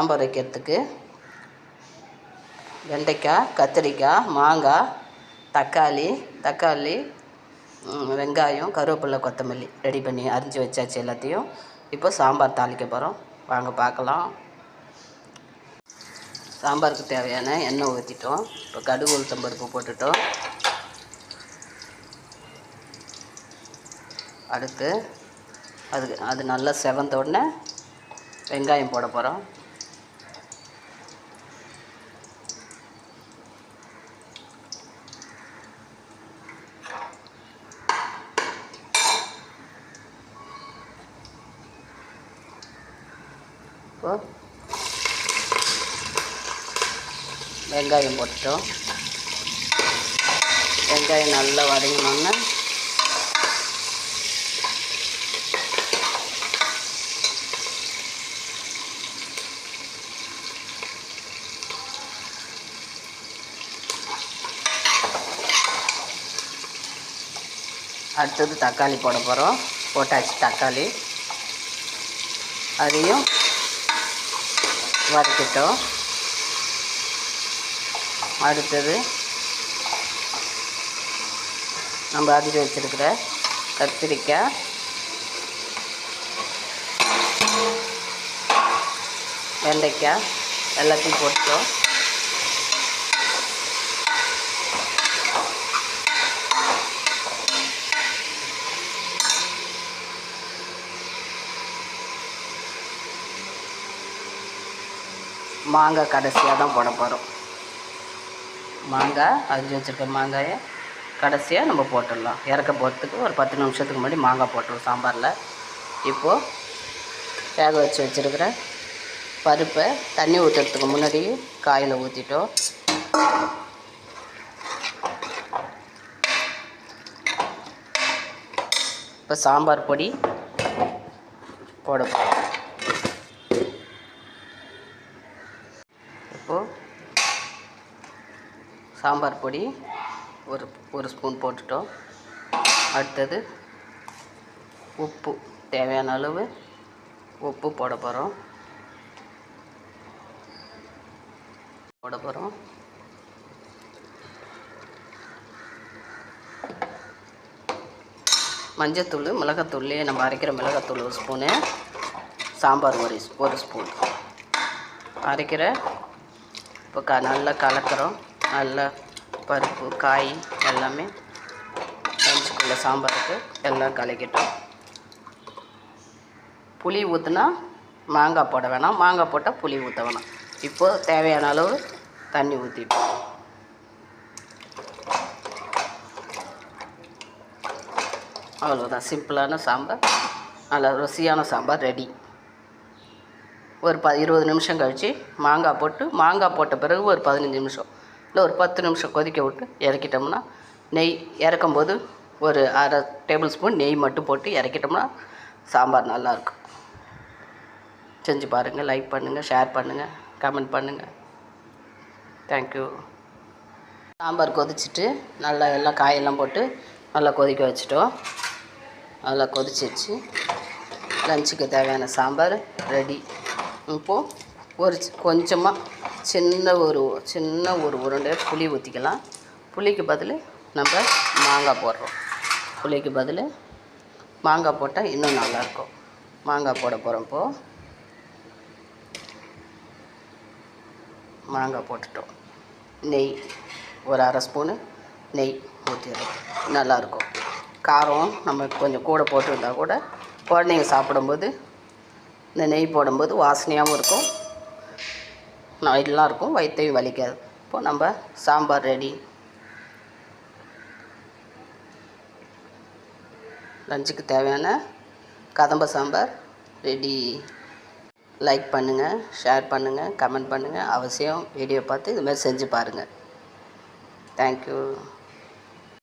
சாம்பார் வைக்கிறதுக்கு வெண்டைக்காய், கத்திரிக்காய், மாங்காய், தக்காளி, வெங்காயம், கருவேப்பிலை, கொத்தமல்லி ரெடி பண்ணி அரிஞ்சு வச்சாச்சு எல்லாத்தையும். இப்போ சாம்பார் தாளிக்க போகிறோம். வாங்க பார்க்கலாம். சாம்பாருக்கு தேவையான எண்ணெய் ஊற்றிட்டோம். இப்போ கடுகு, உளுத்தம் பருப்பு போட்டுட்டோம். அடுத்து அது நல்லா செவந்த உடனே வெங்காயம் போட போகிறோம். இப்போ வெங்காயம் போட்டுட்டோம். வெங்காயம் நல்லா வதங்கினோன்னா அடுத்தது தக்காளி போட போகிறோம். போட்டாச்சு தக்காளி, அதையும் வதக்கிட்டோம். அடுத்தது நம்ம அரிஞ்சு வச்சுருக்கிற கத்திரிக்காய், வெண்டைக்காய் எல்லாத்தையும் போட்டோம். மாங்காய் கடைசியாக தான் போட போகிறோம். மாங்காய் அரிஞ்சு வச்சுருக்க மாங்காயை கடைசியாக நம்ம போட்டுடலாம். இறக்க போகிறதுக்கு ஒரு 10 நிமிஷத்துக்கு முன்னாடி மாங்காய் போட்டுருவோம் சாம்பாரில். இப்போது வேக வச்சுருக்கிற பருப்பை தண்ணி ஊற்றுறதுக்கு முன்னாடி காயில் ஊற்றிட்டோம். இப்போ சாம்பார் பொடி போட போகிறோம். இப்போது சாம்பார் பொடி ஒரு ஸ்பூன் போட்டுட்டோம். அடுத்தது உப்பு, தேவையான அளவு உப்பு போட போகிறோம். மஞ்சத்தூள், மிளகாத்தூள்லேயே நம்ம அரைக்கிற மிளகாத்தூள் ஒரு ஸ்பூனு, சாம்பார் ஒரு ஸ்பூன் அரைக்கிற. இப்போ நல்லா கலக்கிறோம். நல்லா பருப்பு, காய் எல்லாமே லஞ்சுக்குள்ள சாம்பாருக்கு எல்லாம் கலக்கிட்டோம். புளி ஊற்றினா மாங்காய் போட வேணாம், மாங்காய் போட்டால் புளி ஊற்ற வேணாம். இப்போது தேவையான அளவு தண்ணி ஊற்றிட்டோம். அவ்வளோதான், சிம்பிளான சாம்பார், நல்லா ருசியான சாம்பார் ரெடி. ஒரு 20 நிமிஷம் கழித்து மாங்காய் போட்ட பிறகு ஒரு 15 நிமிஷம் இல்லை ஒரு 10 நிமிஷம் கொதிக்க விட்டு இறக்கிட்டோம்னா, நெய் இறக்கும்போது ஒரு அரை டேபிள் ஸ்பூன் நெய் மட்டும் போட்டு இறக்கிட்டோம்னா சாம்பார் நல்லாயிருக்கும். செஞ்சு பாருங்கள். லைக் பண்ணுங்கள், ஷேர் பண்ணுங்கள், கமெண்ட் பண்ணுங்கள். தேங்க்யூ. சாம்பார் கொதிச்சுட்டு நல்லா எல்லாம் காயெல்லாம் போட்டு நல்லா கொதிக்க வச்சுட்டோம். நல்லா கொதிச்சிருச்சு. லஞ்சுக்கு தேவையான சாம்பார் ரெடி. இப்போது கொஞ்சமாக சின்ன ஒரு உருண்டை புளி ஊற்றிக்கலாம். புளிக்கு பதில் நம்ம மாங்காய் போடுறோம். புளிக்கு பதில் மாங்காய் போட்டால் இன்னும் நல்லாயிருக்கும். மாங்காய் போட போகிறோம். இப்போது மாங்காய் போட்டுட்டோம். நெய் ஒரு அரை ஸ்பூனு நெய் ஊற்றிடுறோம். நல்லாயிருக்கும். காரம் நம்ம கொஞ்சம் கூட போட்டுருந்தா கூட குழந்தைங்க சாப்பிடும்போது இந்த நெய் போடும்போது வாசனையாகவும் இருக்கும், நல்லா இருக்கும், வயிற்றையும் வலிக்காது. இப்போது நம்ம சாம்பார் ரெடி. லஞ்சுக்கு தேவையான கதம்ப சாம்பார் ரெடி. லைக் பண்ணுங்கள், ஷேர் பண்ணுங்கள், கமெண்ட் பண்ணுங்கள். அவசியம் வீடியோ பார்த்து இதுமாதிரி செஞ்சு பாருங்கள். தேங்க்யூ.